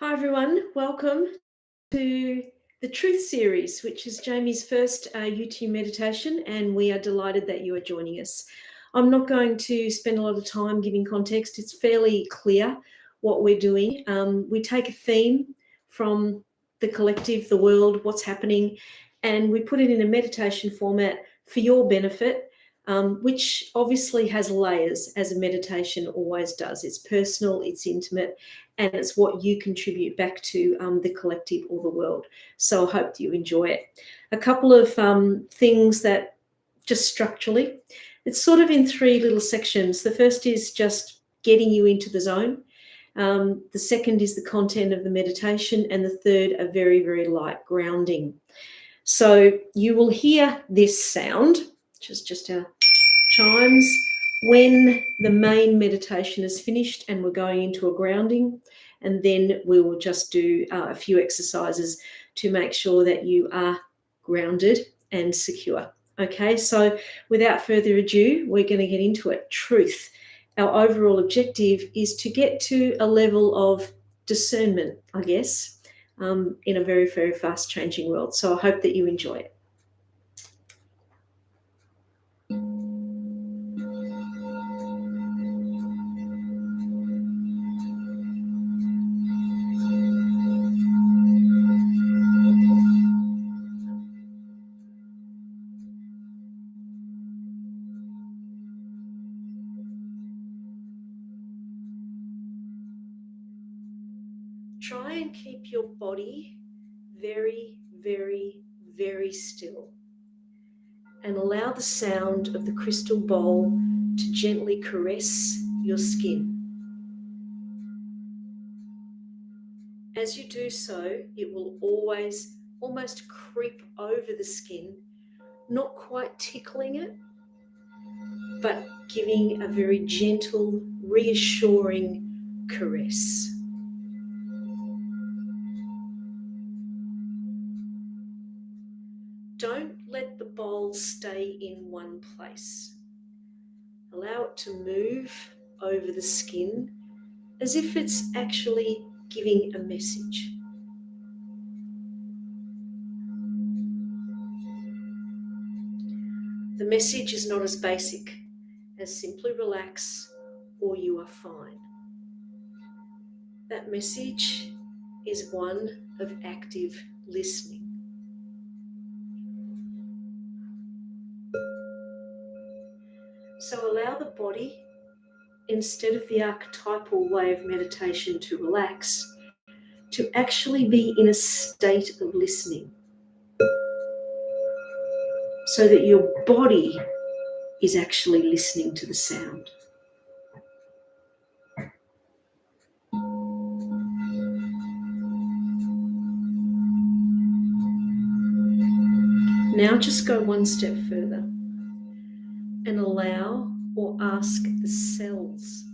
Hi everyone, welcome to the Truth Series, which is Jamie's first YouTube meditation, and we are delighted that you are joining us. I'm not going to spend a lot of time giving context. It's fairly clear what we're doing. We take a theme from the collective, the world, what's happening, and we put it in a meditation format for your benefit, which obviously has layers, as a meditation always does. It's personal, it's intimate, and it's what you contribute back to the collective or the world. So I hope you enjoy it. A couple of things that just structurally, it's sort of in three little sections. The first is just getting you into the zone. The second is the content of the meditation, and the third, a very, very light grounding. So you will hear this sound, which is just our chimes, when the main meditation is finished and we're going into a grounding, and then we will just do a few exercises to make sure that you are grounded and secure. Okay, so without further ado, we're going to get into it. Truth. Our overall objective is to get to a level of discernment, I guess, in a very, very fast changing world. So I hope that you enjoy it. Try and keep your body very, very, very still, and allow the sound of the crystal bowl to gently caress your skin. As you do so, it will always almost creep over the skin, not quite tickling it, but giving a very gentle, reassuring caress. Don't let the bowl stay in one place. Allow it to move over the skin as if it's actually giving a message. The message is not as basic as simply relax or you are fine. That message is one of active listening. So allow the body, instead of the archetypal way of meditation to relax, to actually be in a state of listening, so that your body is actually listening to the sound. Now just go one step further and allow or ask the cells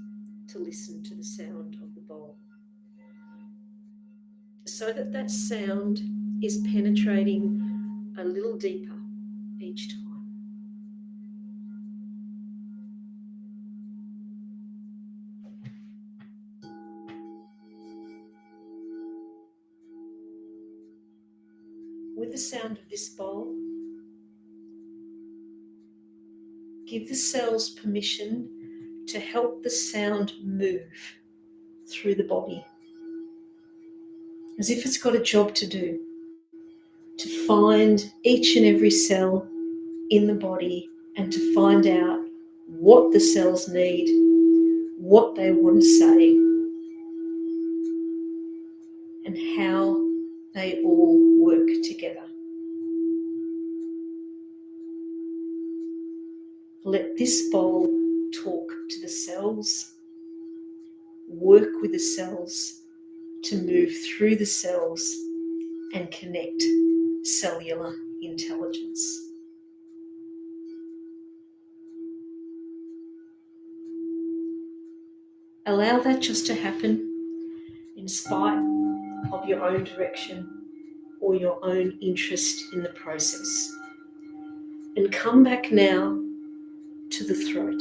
to listen to the sound of the bowl, so that that sound is penetrating a little deeper each time. With the sound of this bowl, give the cells permission to help the sound move through the body, as if it's got a job to do, to find each and every cell in the body and to find out what the cells need, what they want to say, and how they all work together. Let this bowl talk to the cells, work with the cells to move through the cells and connect cellular intelligence. Allow that just to happen in spite of your own direction or your own interest in the process. And come back now to the throat.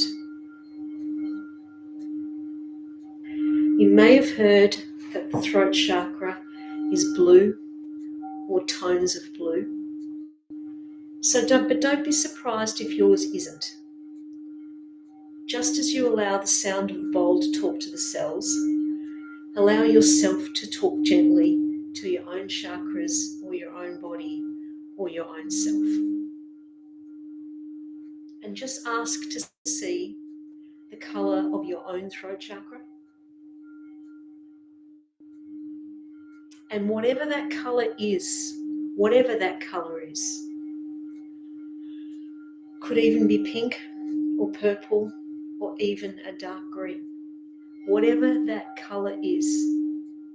You may have heard that the throat chakra is blue or tones of blue. But don't be surprised if yours isn't. Just as you allow the sound of the bowl to talk to the cells, allow yourself to talk gently to your own chakras or your own body or your own self. And just ask to see the colour of your own throat chakra. And whatever that colour is, could even be pink or purple or even a dark green. Whatever that colour is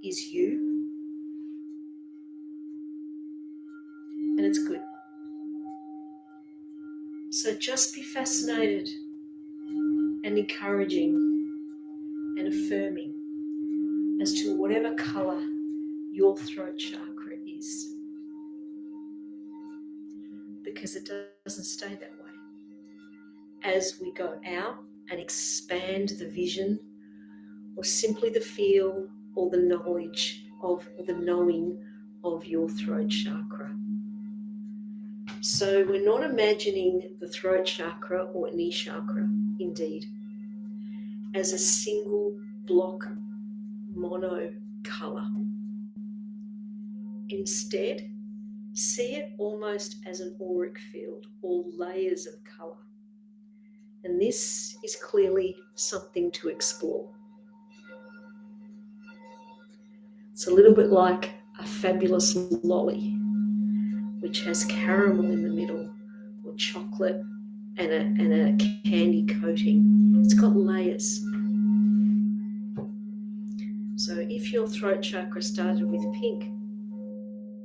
you, and it's good. So just be fascinated and encouraging and affirming as to whatever colour your throat chakra is, because it doesn't stay that way. As we go out and expand the vision, or simply the feel or the knowledge of, or the knowing of your throat chakra. So we're not imagining the throat chakra or any chakra, indeed, as a single block mono colour. Instead, see it almost as an auric field or layers of colour. And this is clearly something to explore. It's a little bit like a fabulous lolly, which has caramel in the middle, or chocolate and a candy coating. It's got layers. So if your throat chakra started with pink,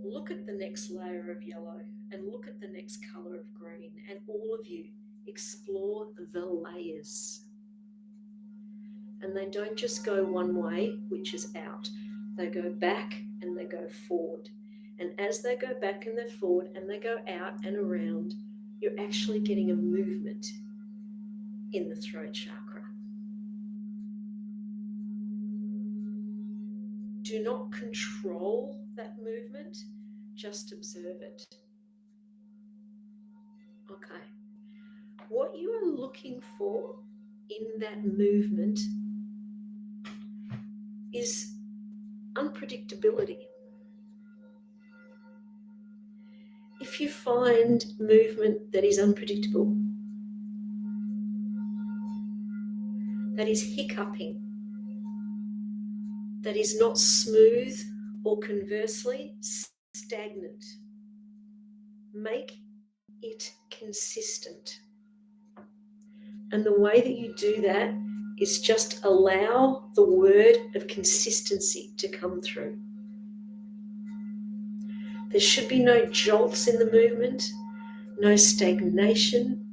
look at the next layer of yellow and look at the next colour of green, and all of you explore the layers. And they don't just go one way, which is out. They go back and they go forward. And as they go back and they're forward and they go out and around, you're actually getting a movement in the throat chakra. Do not control that movement, just observe it. Okay. What you are looking for in that movement is unpredictability. If you find movement that is unpredictable, that is hiccuping, that is not smooth, or conversely stagnant, make it consistent. And the way that you do that is just allow the word of consistency to come through. There should be no jolts in the movement, no stagnation,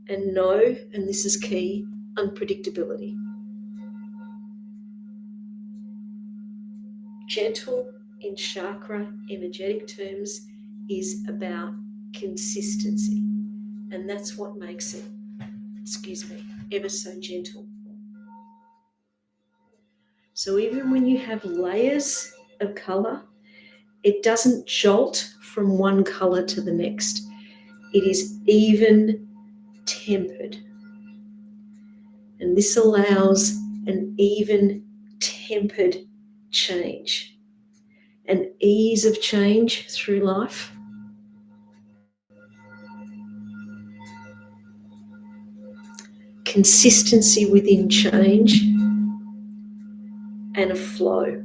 and no, and this is key, unpredictability. Gentle in chakra energetic terms is about consistency, and that's what makes it, ever so gentle. So even when you have layers of colour, it doesn't jolt from one colour to the next. It is even tempered. And this allows an even tempered change, an ease of change through life. Consistency within change, and a flow.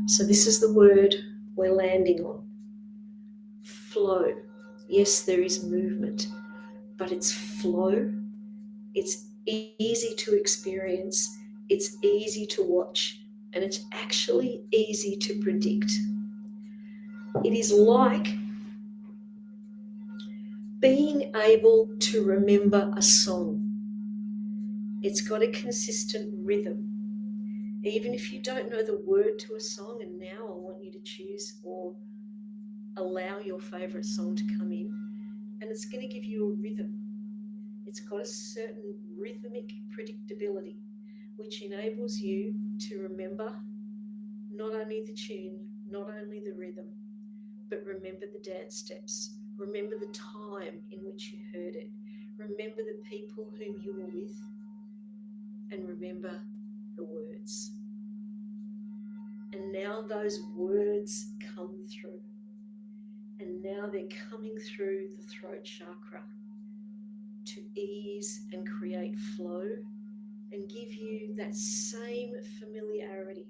So this is the word we're landing on. Flow. Yes, there is movement, but it's flow. It's easy to experience. It's easy to watch, and it's actually easy to predict. It is like being able to remember a song. It's got a consistent rhythm. Even if you don't know the word to a song, and now I want you to choose or allow your favourite song to come in, and it's going to give you a rhythm. It's got a certain rhythmic predictability, which enables you to remember not only the tune, not only the rhythm, but remember the dance steps. Remember the time in which you heard it. Remember the people whom you were with. And remember the words. And now those words come through. And now they're coming through the throat chakra to ease and create flow and give you that same familiarity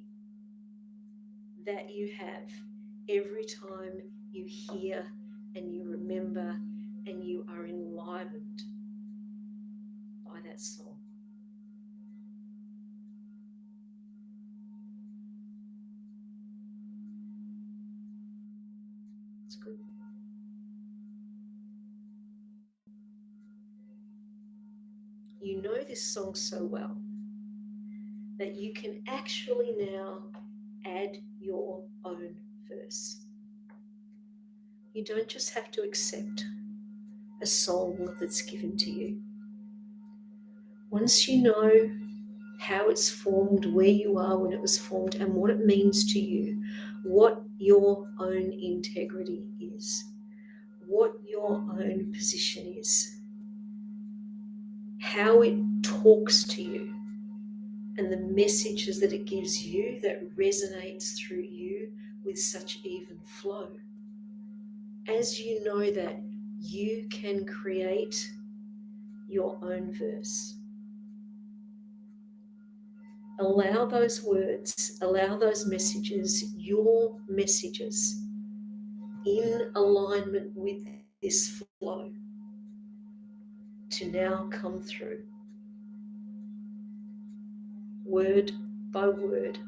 that you have every time you hear and you remember and you are enlivened by that song. It's good. You know this song so well that you can actually now add your own verse. You don't just have to accept a song that's given to you. Once you know how it's formed, where you are when it was formed, and what it means to you, what your own integrity is, what your own position is, how it talks to you, and the messages that it gives you that resonates through you with such even flow. As you know that, you can create your own verse. Allow those words, allow those messages, your messages, in alignment with this flow, to now come through, word by word,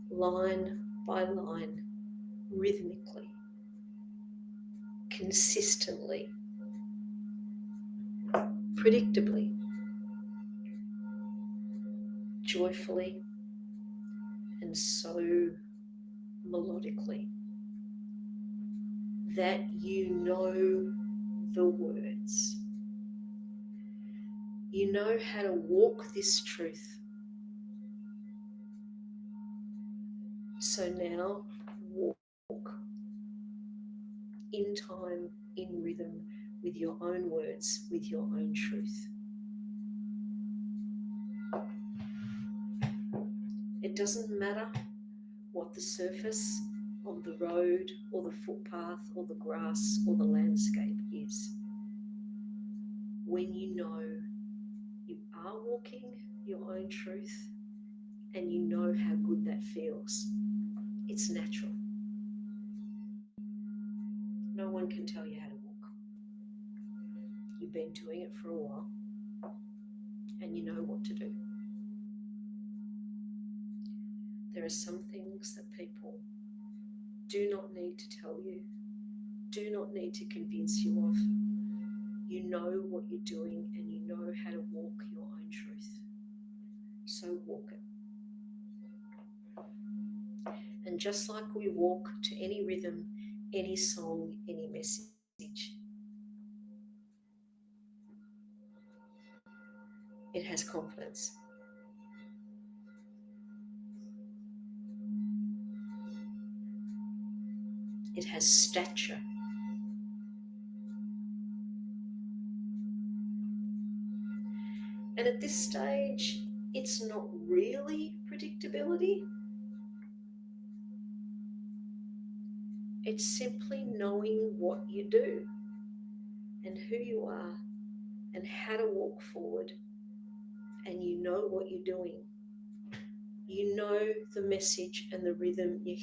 line by line, rhythmically, consistently, predictably, joyfully, and so melodically that you know the words. You know how to walk this truth. So now walk in time, in rhythm, with your own words, with your own truth. It doesn't matter what the surface of the road or the footpath or the grass or the landscape is. When you know you are walking your own truth and you know how good that feels, it's natural. No one can tell you how to walk. You've been doing it for a while and you know what to do. There are some things that people do not need to tell you, do not need to convince you of. You know what you're doing and you know how to walk your own truth. So walk it. And just like we walk to any rhythm, any song, any message, it has confidence. It has stature. And at this stage, it's not really predictability. It's simply knowing what you do and who you are and how to walk forward, and you know what you're doing. You know the message and the rhythm you're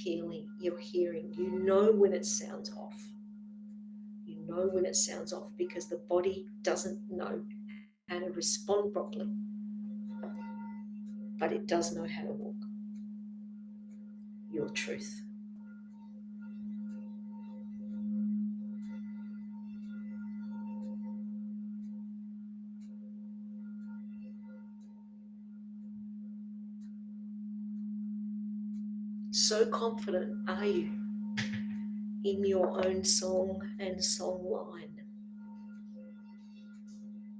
hearing. You know when it sounds off. You know when it sounds off because the body doesn't know how to respond properly, but it does know how to walk your truth. So confident are you in your own song and song line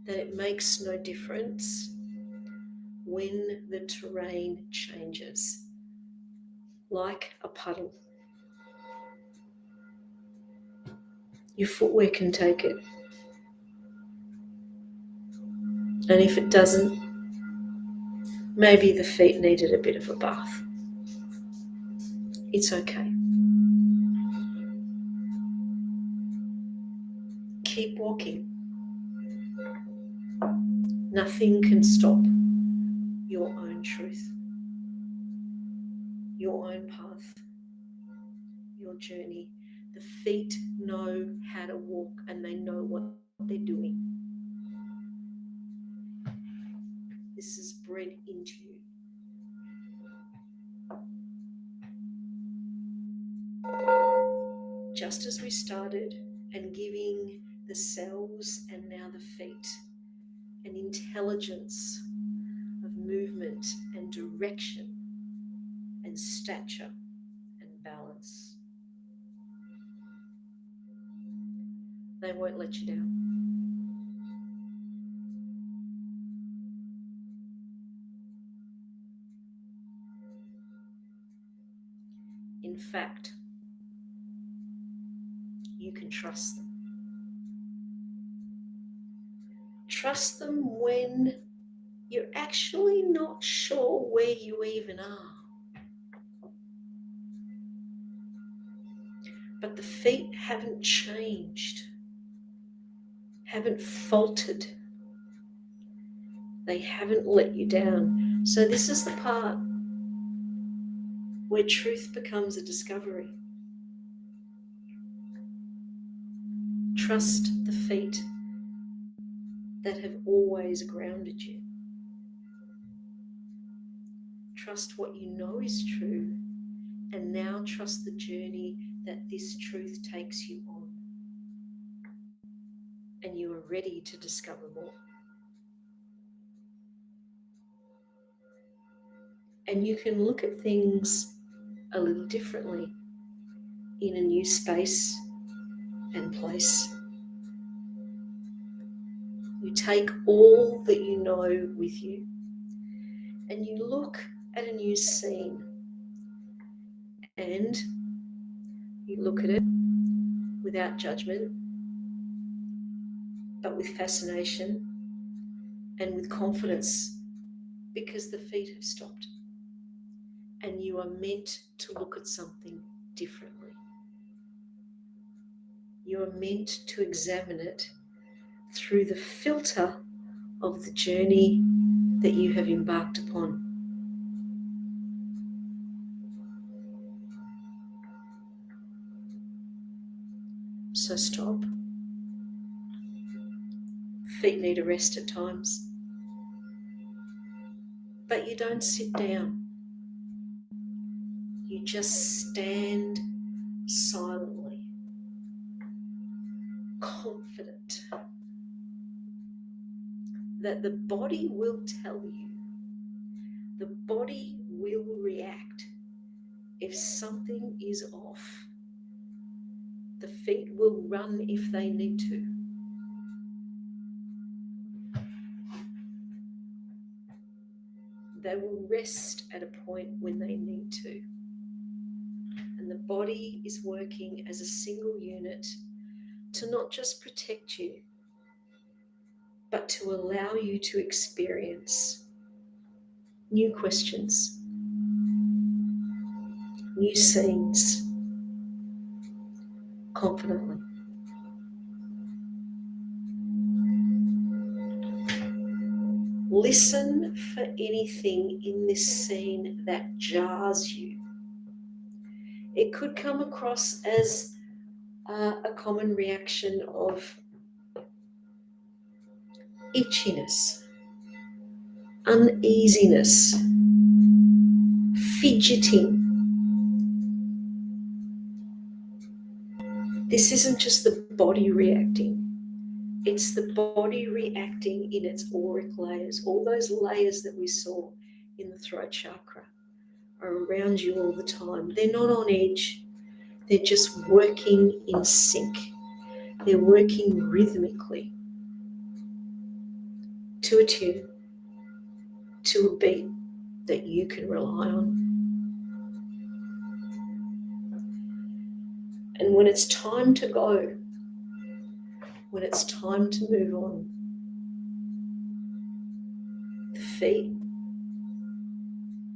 that it makes no difference when the terrain changes, like a puddle. Your footwear can take it. And if it doesn't, maybe the feet needed a bit of a bath. It's okay. Keep walking. Nothing can stop your own truth, your own path, your journey. The feet know how to walk and they know what they're doing. This is bred into you. Just as we started, and giving the cells and now the feet an intelligence of movement and direction and stature and balance. They won't let you down. In fact, you can trust them. Trust them when you're actually not sure where you even are. But the feet haven't changed, haven't faltered. They haven't let you down. So this is the part where truth becomes a discovery. Trust the feet that have always grounded you. Trust what you know is true, and now trust the journey that this truth takes you on. And you are ready to discover more. And you can look at things a little differently in a new space and place. You take all that you know with you and you look at a new scene and you look at it without judgment, but with fascination and with confidence, because the feet have stopped and you are meant to look at something differently. You are meant to examine it through the filter of the journey that you have embarked upon. So stop. Feet need a rest at times. But you don't sit down. You just stand silently, confident that the body will tell you. The body will react if something is off. The feet will run if they need to. They will rest at a point when they need to. And the body is working as a single unit to not just protect you, but to allow you to experience new questions, new scenes, confidently. Listen for anything in this scene that jars you. It could come across as a common reaction of itchiness, uneasiness, fidgeting. This isn't just the body reacting. It's the body reacting in its auric layers. All those layers that we saw in the throat chakra are around you all the time. They're not on edge. They're just working in sync. They're working rhythmically to a tune. to a beat that you can rely on. And when it's time to go, when it's time to move on, the feet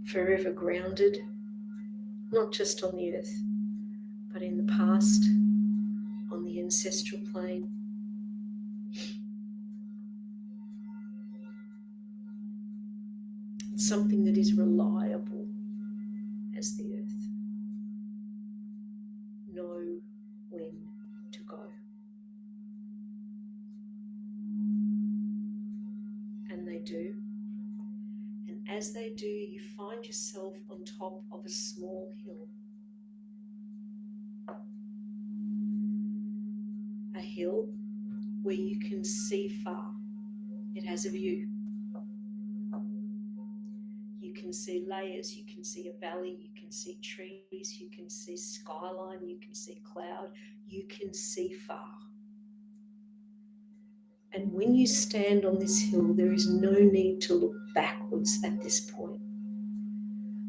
forever grounded, not just on the earth, but in the past, on the ancestral plane. It's something that is reliable as the earth. Know when to go. And they do. And as they do, you find yourself on top of a small hill. A hill where you can see far. It has a view. You can see layers, you can see a valley, you can see trees, you can see skyline, you can see cloud, you can see far. And when you stand on this hill, there is no need to look backwards at this point.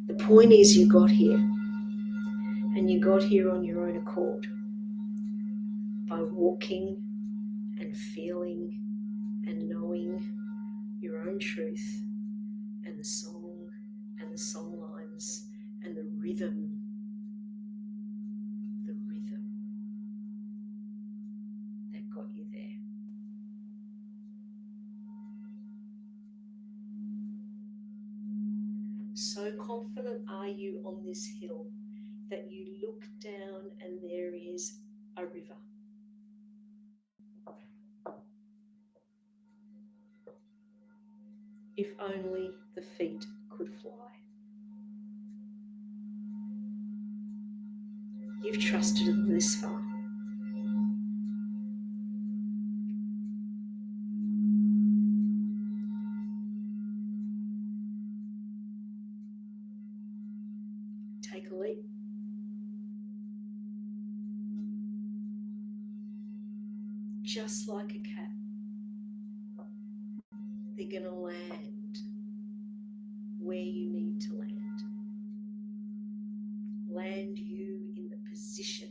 The point is you got here, and you got here on your own accord by walking and feeling and knowing your own truth and the song and the song lines and the rhythm that got you there. So confident are you on this hill that you look down and there is a river. If only the feet could fly. You've trusted them this far. Take a leap. Just like a cat, they're going to land where you need to land. Land you in the position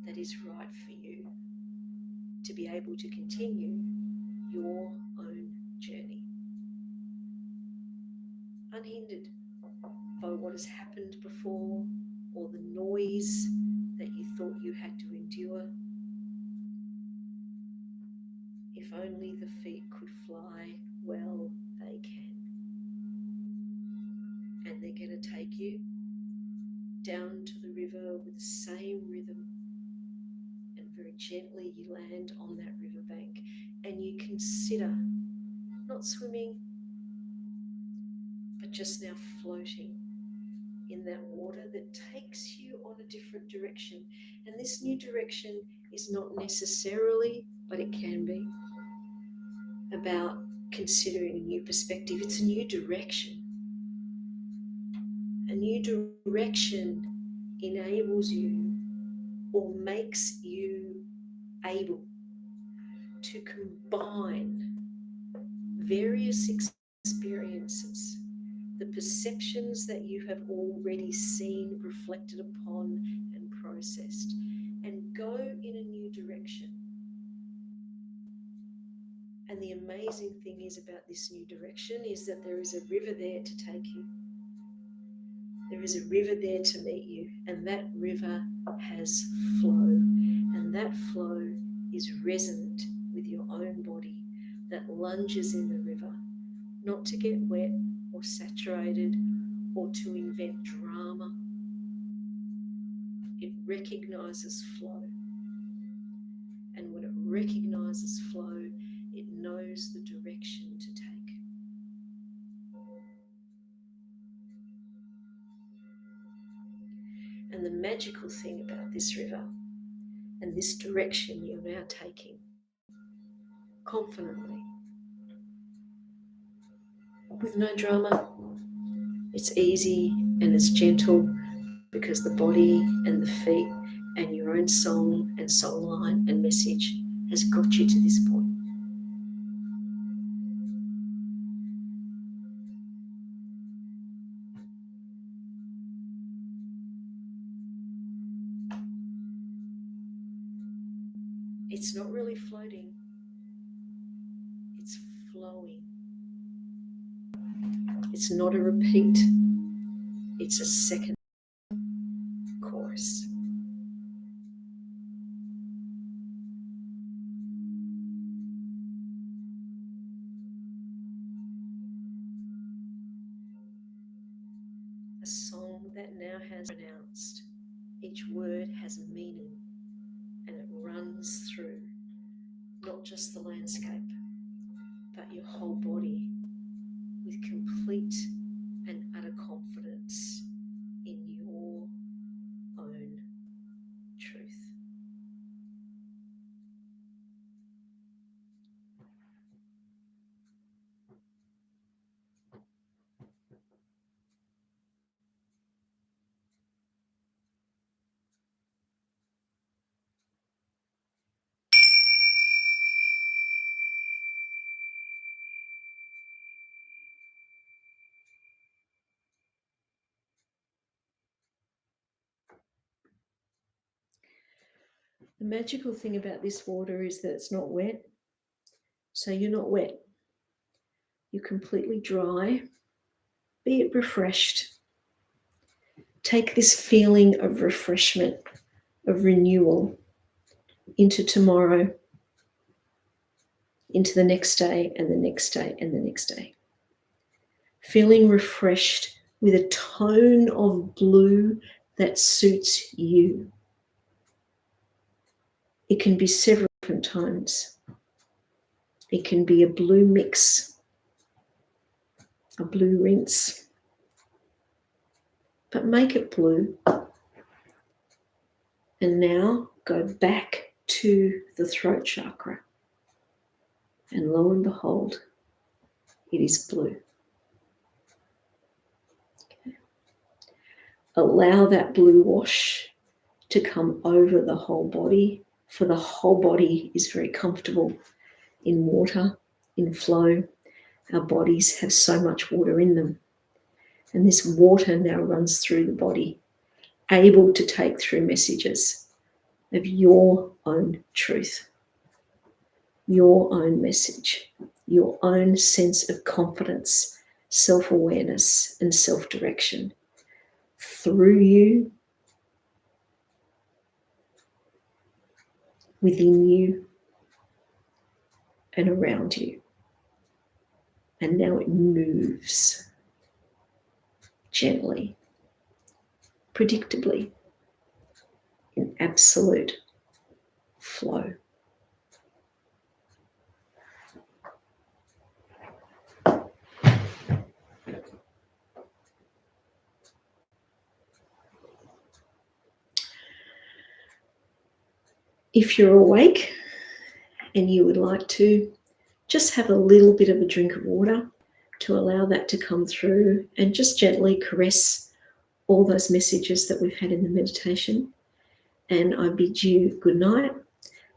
that is right for you to be able to continue your own journey. Unhindered by what has happened before or the noise that you thought you had to endure. If only the feet could fly, well, they can. And they're going to take you down to the river with the same rhythm, and very gently you land on that riverbank and you consider not swimming but just now floating in that water that takes you on a different direction. And this new direction is not necessarily, but it can be, about considering a new perspective. It's a new direction. A new direction enables you or makes you able to combine various experiences, the perceptions that you have already seen, reflected upon, and processed, and go in a new direction. And the amazing thing is about this new direction is that there is a river there to take you. There is a river there to meet you, and that river has flow, and that flow is resonant with your own body that lunges in the river, not to get wet or saturated or to invent drama. It recognizes flow, and when it recognizes flow, it knows the direction to take. And the magical thing about this river and this direction you're now taking confidently, with no drama, it's easy and it's gentle because the body and the feet and your own song and soul line and message has got you to this point. It's not really floating, it's flowing. It's not a repeat, it's a second chorus. A song that now has pronounced. Each word has a meaning, and it runs through not just the landscape, but your whole body with complete and utter confidence in your own truth. The magical thing about this water is that it's not wet. So you're not wet. You're completely dry. Be it refreshed. Take this feeling of refreshment, of renewal into tomorrow, into the next day and the next day and the next day. Feeling refreshed with a tone of blue that suits you. It can be several different tones. It can be a blue mix, a blue rinse, but make it blue. And now go back to the throat chakra. And lo and behold, it is blue. Okay. Allow that blue wash to come over the whole body, for the whole body is very comfortable in water, in flow. Our bodies have so much water in them. And this water now runs through the body, able to take through messages of your own truth, your own message, your own sense of confidence, self-awareness, and self-direction through you, within you, and around you. And now it moves gently, predictably, in absolute flow. If you're awake and you would like to, just have a little bit of a drink of water to allow that to come through and just gently caress all those messages that we've had in the meditation. And I bid you good night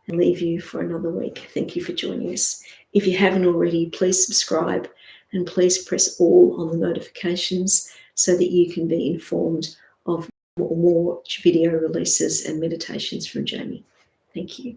and leave you for another week. Thank you for joining us. If you haven't already, please subscribe and please press all on the notifications so that you can be informed of more video releases and meditations from Jamie. Thank you.